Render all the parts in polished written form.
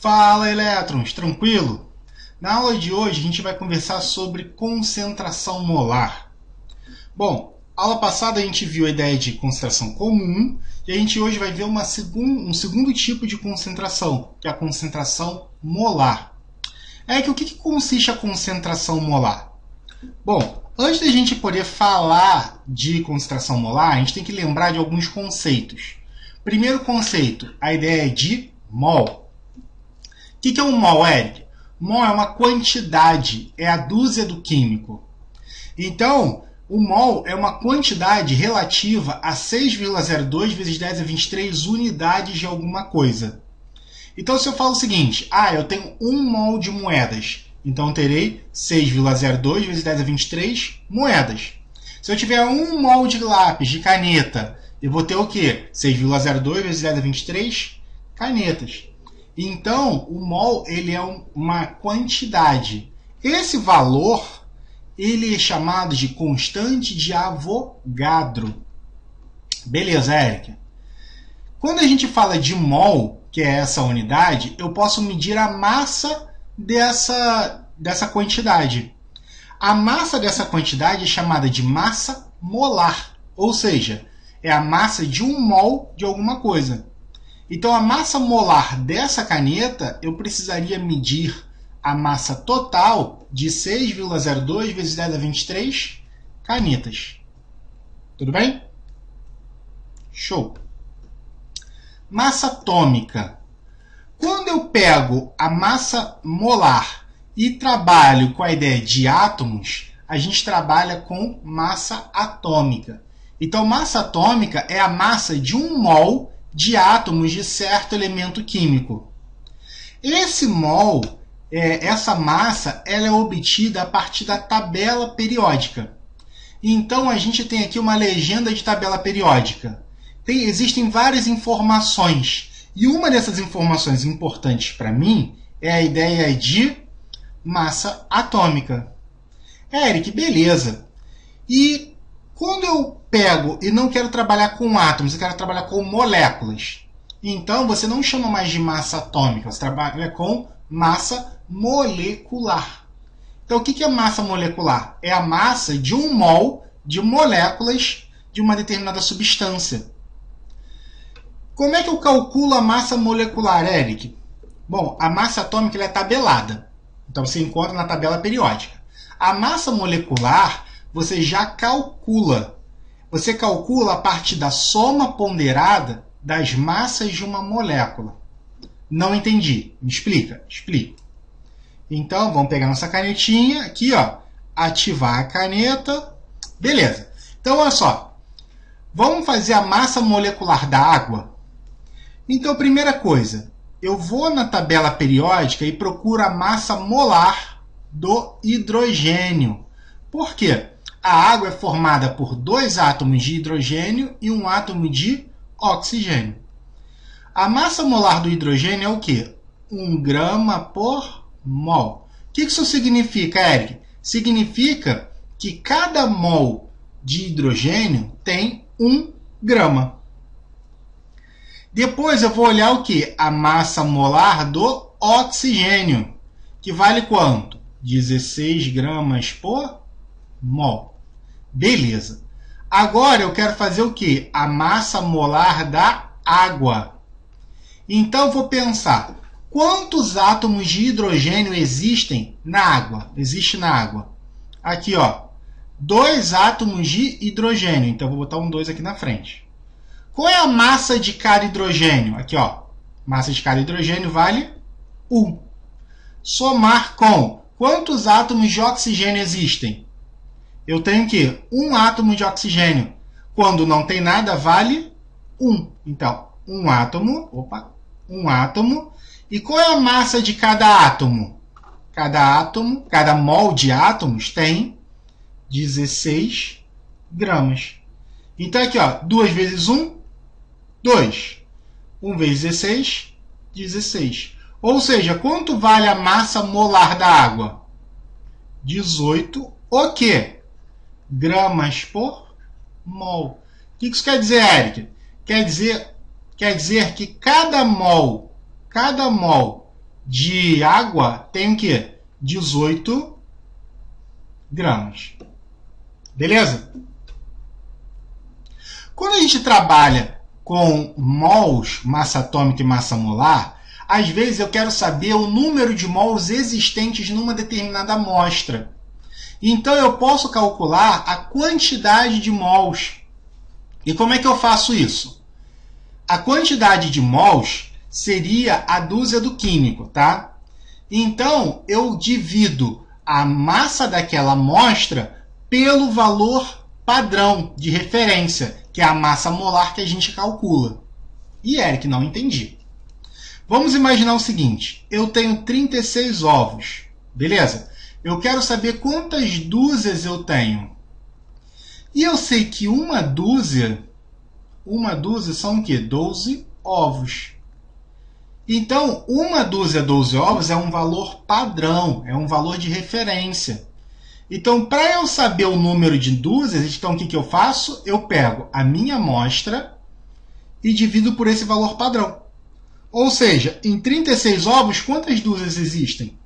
Fala, elétrons, tranquilo? Na aula de hoje a gente vai conversar sobre concentração molar. Bom, aula passada a gente viu a ideia de concentração comum e a gente hoje vai ver um segundo tipo de concentração, que é a concentração molar. O que consiste a concentração molar? Bom, antes da gente poder falar de concentração molar, a gente tem que lembrar de alguns conceitos. Primeiro conceito, a ideia de mol. O que é um mol, Eric? Mol é uma quantidade, é a dúzia do químico. Então, o mol é uma quantidade relativa a 6,02 vezes 10 a 23 unidades de alguma coisa. Então, se eu falo o seguinte, eu tenho 1 mol de moedas, então eu terei 6,02 vezes 10 a 23 moedas. Se eu tiver 1 mol de lápis, de caneta, eu vou ter o quê? 6,02 vezes 10 a 23 canetas. Então, o mol ele é uma quantidade. Esse valor ele é chamado de constante de Avogadro. Beleza, Eric? Quando a gente fala de mol, que é essa unidade, eu posso medir a massa dessa quantidade. A massa dessa quantidade é chamada de massa molar, ou seja, é a massa de 1 mol de alguma coisa. Então, a massa molar dessa caneta, eu precisaria medir a massa total de 6,02 vezes 10 a 23 canetas. Tudo bem? Show! Massa atômica. Quando eu pego a massa molar e trabalho com a ideia de átomos, a gente trabalha com massa atômica. Então, massa atômica é a massa de 1 mol de átomos de certo elemento químico. Esse mol, essa massa, ela é obtida a partir da tabela periódica. Então, a gente tem aqui uma legenda de tabela periódica. Existem várias informações. E uma dessas informações importantes para mim é a ideia de massa atômica. Eric, beleza. E quando eu pego e não quero trabalhar com átomos, eu quero trabalhar com moléculas, então você não chama mais de massa atômica, você trabalha com massa molecular. Então, o que é massa molecular? É a massa de 1 mol de moléculas de uma determinada substância. Como é que eu calculo a massa molecular, Eric? Bom, a massa atômica ela é tabelada. Então, você encontra na tabela periódica. A massa molecular, você já calcula. Você calcula a partir da soma ponderada das massas de uma molécula. Não entendi. Me explica? Explica. Então, vamos pegar nossa canetinha aqui, ó, ativar a caneta. Beleza. Então, olha só. Vamos fazer a massa molecular da água? Então, primeira coisa, eu vou na tabela periódica e procuro a massa molar do hidrogênio. Por quê? A água é formada por 2 átomos de hidrogênio e 1 átomo de oxigênio. A massa molar do hidrogênio é o quê? 1 grama por mol. O que isso significa, Eric? Significa que cada mol de hidrogênio tem 1 grama. Depois eu vou olhar o quê? A massa molar do oxigênio, que vale quanto? 16 gramas por mol. Beleza. Agora eu quero fazer o quê? A massa molar da água. Então eu vou pensar, quantos átomos de hidrogênio existem na água? Existe na água. Aqui, ó, 2 átomos de hidrogênio. Então eu vou botar um 2 aqui na frente. Qual é a massa de cada hidrogênio? Aqui, ó, massa de cada hidrogênio vale 1. Somar com quantos átomos de oxigênio existem? Eu tenho que 1 átomo de oxigênio. Quando não tem nada, vale 1. Então, 1 átomo. E qual é a massa de cada átomo? Cada mol de átomos tem 16 gramas. Então, aqui, ó, 2 vezes 1, 2. 1 vezes 16, 16. Ou seja, quanto vale a massa molar da água? 18 o quê? Gramas por mol. O que isso quer dizer, Eric? Quer dizer que cada mol de água tem o quê? 18 gramas. Beleza? Quando a gente trabalha com mols, massa atômica e massa molar, às vezes eu quero saber o número de mols existentes numa determinada amostra. Então eu posso calcular a quantidade de mols. E como é que eu faço isso? A quantidade de mols seria a dúzia do químico, tá? Então eu divido a massa daquela amostra pelo valor padrão de referência, que é a massa molar que a gente calcula. E Eric, não entendi. Vamos imaginar o seguinte, eu tenho 36 ovos, beleza? Eu quero saber quantas dúzias eu tenho. E eu sei que uma dúzia são o quê? 12 ovos. Então, uma dúzia, 12 ovos é um valor padrão, é um valor de referência. Então, para eu saber o número de dúzias, então o que eu faço? Eu pego a minha amostra e divido por esse valor padrão. Ou seja, em 36 ovos, quantas dúzias existem?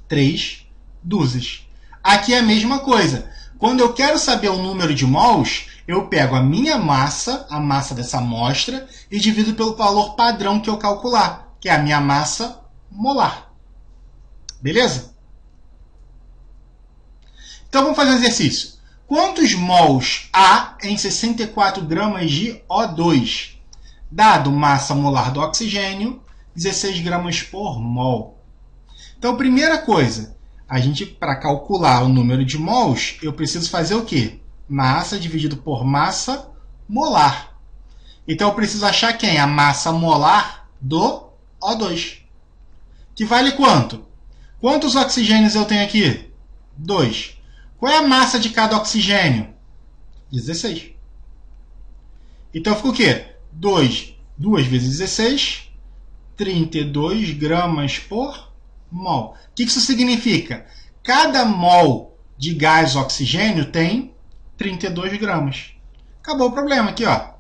3 dúzias. Aqui é a mesma coisa. Quando eu quero saber o número de mols, eu pego a minha massa, a massa dessa amostra, e divido pelo valor padrão que eu calcular, que é a minha massa molar. Beleza? Então vamos fazer um exercício. Quantos mols há em 64 gramas de O2? Dado massa molar do oxigênio, 16 gramas por mol. Então, primeira coisa, para calcular o número de mols, eu preciso fazer o quê? Massa dividido por massa molar. Então, eu preciso achar quem? A massa molar do O2. Que vale quanto? Quantos oxigênios eu tenho aqui? 2. Qual é a massa de cada oxigênio? 16. Então, fica o quê? 2 vezes 16, 32 gramas por mol. O que isso significa? Cada mol de gás oxigênio tem 32 gramas. Acabou o problema aqui, ó.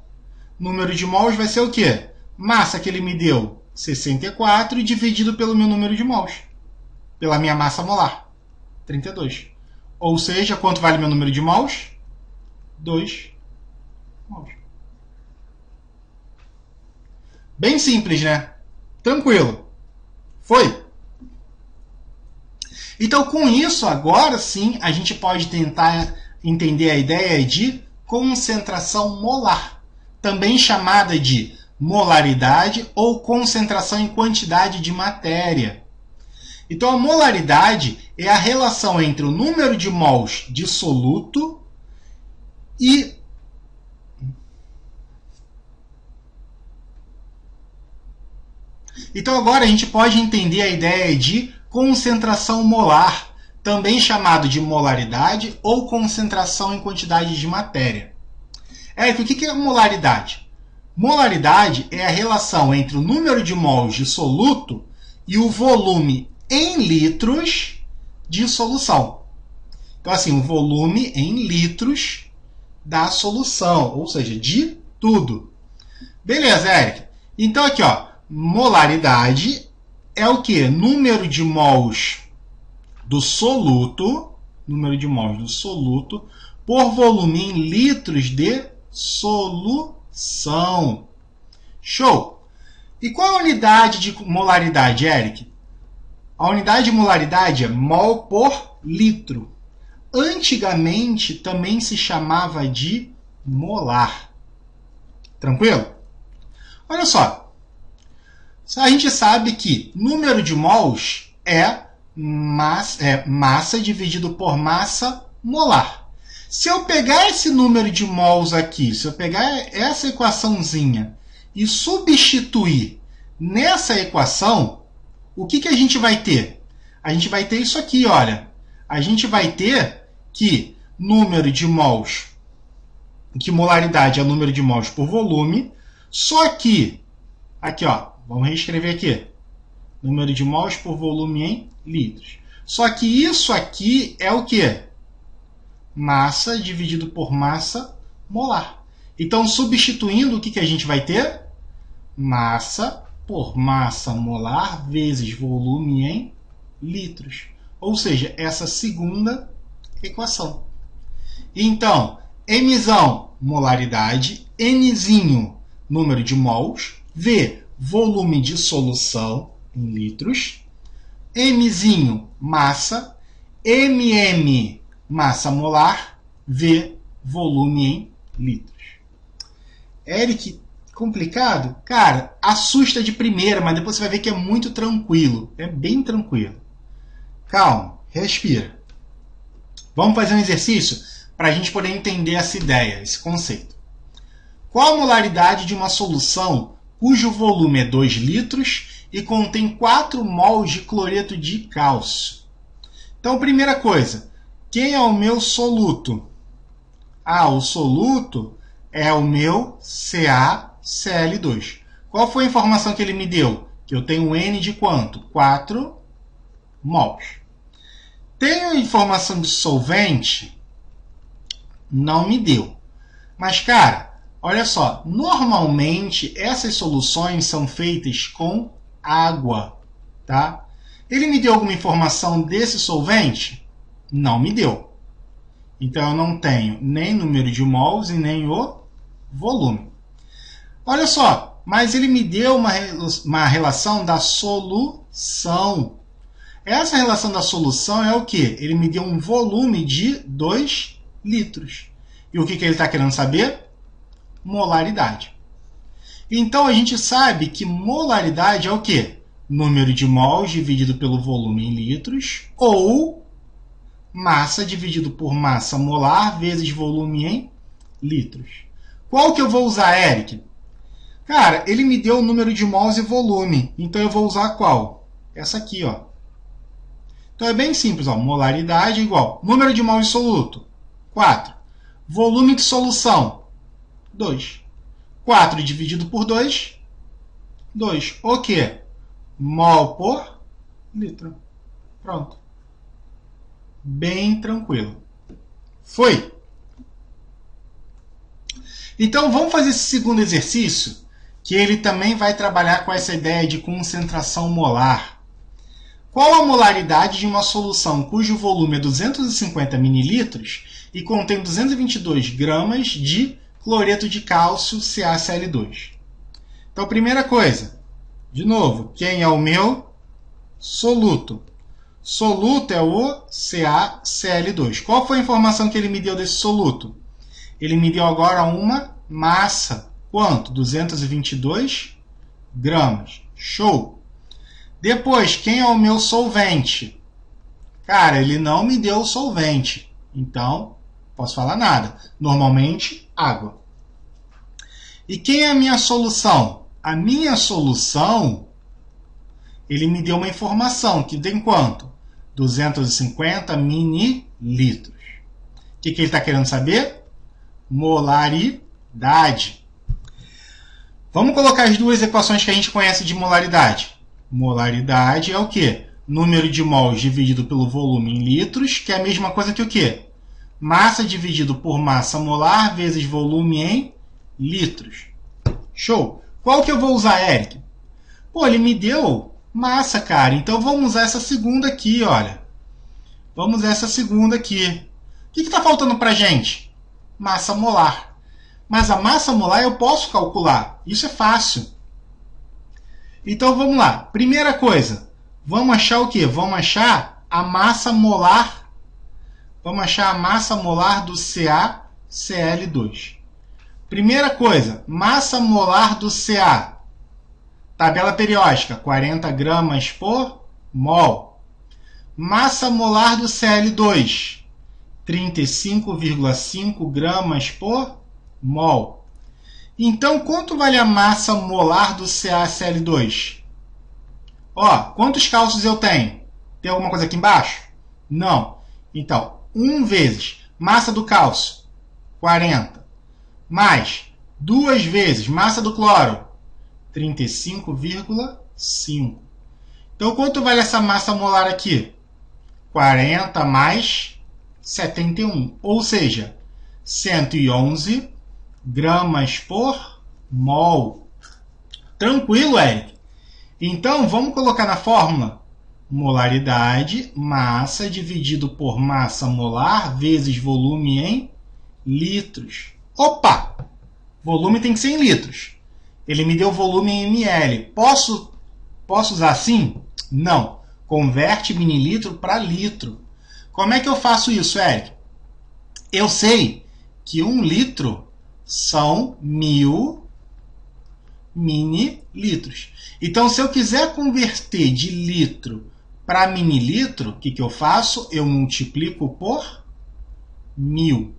Número de mols vai ser o quê? Massa que ele me deu, 64, dividido pelo meu número de mols. Pela minha massa molar, 32. Ou seja, quanto vale meu número de mols? 2 mols. Bem simples, né? Tranquilo. Foi? Então, com isso, agora sim, a gente pode tentar entender a ideia de concentração molar, também chamada de molaridade ou concentração em quantidade de matéria. Então, a molaridade é a relação entre o número de mols de soluto e Então agora a gente pode entender a ideia de concentração molar, também chamado de molaridade ou concentração em quantidade de matéria. Érico, o que é molaridade? Molaridade é a relação entre o número de mols de soluto e o volume em litros de solução. Então, assim, o volume em litros da solução, ou seja, de tudo. Beleza, Érico? Então, aqui, ó. Molaridade é o que? Número de mols do soluto, por volume em litros de solução. Show! E qual a unidade de molaridade, Eric? A unidade de molaridade é mol por litro. Antigamente também se chamava de molar. Tranquilo? Olha só. A gente sabe que número de mols é massa dividido por massa molar. Se eu pegar esse número de mols aqui, se eu pegar essa equaçãozinha e substituir nessa equação, o que a gente vai ter? A gente vai ter isso aqui, olha. A gente vai ter que número de mols, que molaridade é o número de mols por volume, só que, aqui, ó. Vamos reescrever aqui. Número de mols por volume em litros. Só que isso aqui é o quê? Massa dividido por massa molar. Então, substituindo, o que a gente vai ter? Massa por massa molar vezes volume em litros. Ou seja, essa segunda equação. Então, Mzão, molaridade, Nzinho, número de mols, V, volume de solução em litros, Mzinho, massa, Mm, massa molar, V, volume em litros. Eric, complicado? Cara, assusta de primeira, mas depois você vai ver que é muito tranquilo. É bem tranquilo. Calma, respira. Vamos fazer um exercício para a gente poder entender essa ideia, esse conceito. Qual a molaridade de uma solução cujo volume é 2 litros e contém 4 mols de cloreto de cálcio? Então, primeira coisa, quem é o meu soluto? Ah, o soluto é o meu CaCl2. Qual foi a informação que ele me deu? Que eu tenho um N de quanto? 4 mols. Tenho informação de solvente? Não me deu. Mas, cara, olha só. Normalmente, essas soluções são feitas com água, tá? Ele me deu alguma informação desse solvente? Não me deu. Então, eu não tenho nem número de mols e nem o volume. Olha só, mas ele me deu uma relação da solução. Essa relação da solução é o quê? Ele me deu um volume de 2 litros. E o que ele está querendo saber? Molaridade. Então, a gente sabe que molaridade é o quê? Número de mols dividido pelo volume em litros, ou massa dividido por massa molar vezes volume em litros. Qual que eu vou usar, Eric? Cara, ele me deu o número de mols e volume. Então, eu vou usar qual? Essa aqui, ó. Então, é bem simples. Ó. Molaridade igual número de mols de soluto, 4. Volume de solução, 2. 4 dividido por 2, 2. O quê? Mol por litro. Pronto. Bem tranquilo. Foi. Então, vamos fazer esse segundo exercício, que ele também vai trabalhar com essa ideia de concentração molar. Qual a molaridade de uma solução cujo volume é 250 ml e contém 222 gramas de cloreto de cálcio CaCl2? Então, primeira coisa, de novo, quem é o meu soluto? Soluto é o CaCl2. Qual foi a informação que ele me deu desse soluto? Ele me deu agora uma massa. Quanto? 222 gramas. Show! Depois, quem é o meu solvente? Cara, ele não me deu o solvente. Então, posso falar nada. Normalmente, água. E quem é a minha solução? A minha solução, ele me deu uma informação que tem quanto? 250 mililitros. O que ele está querendo saber? Molaridade. Vamos colocar as duas equações que a gente conhece de molaridade. Molaridade é o quê? Número de mols dividido pelo volume em litros, que é a mesma coisa que o quê? Massa dividido por massa molar vezes volume em litros. Show! Qual que eu vou usar, Eric? Pô, ele me deu massa, cara. Então, vamos usar essa segunda aqui, olha. Vamos usar essa segunda aqui. O que está faltando para a gente? Massa molar. Mas a massa molar eu posso calcular. Isso é fácil. Então, vamos lá. Primeira coisa, vamos achar o quê? Vamos achar a massa molar. Vamos achar a massa molar do CaCl2. Primeira coisa, massa molar do Ca. Tabela periódica, 40 gramas por mol. Massa molar do Cl2, 35,5 gramas por mol. Então, quanto vale a massa molar do CaCl2? Ó, quantos cálcios eu tenho? Tem alguma coisa aqui embaixo? Não. Então, 1 vezes massa do cálcio, 40. Mais 2 vezes massa do cloro, 35,5. Então, quanto vale essa massa molar aqui? 40 mais 71. Ou seja, 111 gramas por mol. Tranquilo, Eric? Então, vamos colocar na fórmula molaridade, massa, dividido por massa molar, vezes volume em litros. Opa! Volume tem que ser em litros. Ele me deu volume em ml. Posso usar assim? Não. Converte mililitro para litro. Como é que eu faço isso, Eric? Eu sei que 1 litro são 1000 mililitros. Então, se eu quiser converter de litro para mililitro, o que eu faço? Eu multiplico por 1000.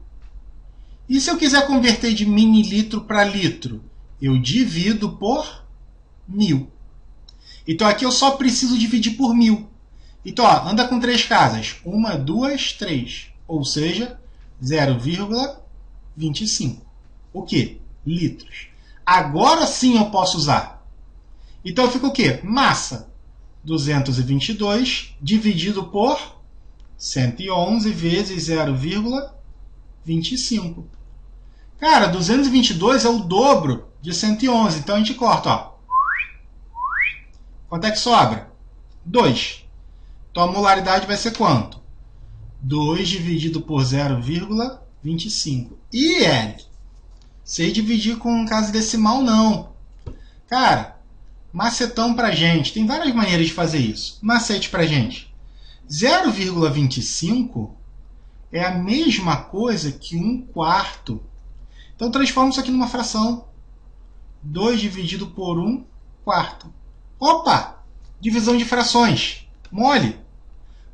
E se eu quiser converter de mililitro para litro? Eu divido por 1000. Então, aqui eu só preciso dividir por 1000. Então, ó, anda com 3 casas. 1, 2, 3. Ou seja, 0,25. O quê? Litros. Agora sim eu posso usar. Então, fica o quê? Massa. 222 dividido por 111 vezes 0,25. Cara, 222 é o dobro de 111. Então, a gente corta. Ó. Quanto é que sobra? 2. Então, a molaridade vai ser quanto? 2 dividido por 0,25. E, Eric, sei dividir com casa decimal, não. Cara, macetão pra gente. Tem várias maneiras de fazer isso. Macete pra gente. 0,25 é a mesma coisa que 1/4. Então, transforma isso aqui numa fração. 2 dividido por 1/4. Opa! Divisão de frações. Mole.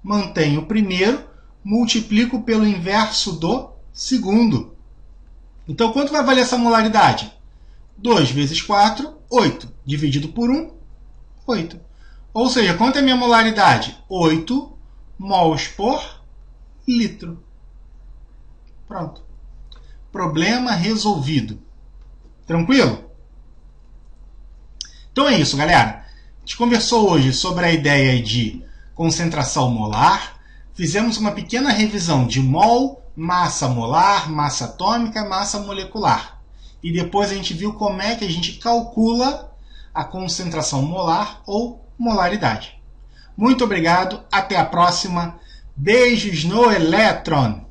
Mantenho o primeiro, multiplico pelo inverso do segundo. Então, quanto vai valer essa molaridade? 2 vezes 4, 8. Dividido por 1, 8. Ou seja, quanto é a minha molaridade? 8 mols por litro. Pronto. Problema resolvido. Tranquilo? Então é isso, galera. A gente conversou hoje sobre a ideia de concentração molar. Fizemos uma pequena revisão de mol, massa molar, massa atômica, massa molecular. E depois a gente viu como é que a gente calcula a concentração molar ou molaridade. Muito obrigado, até a próxima. Beijos no elétron!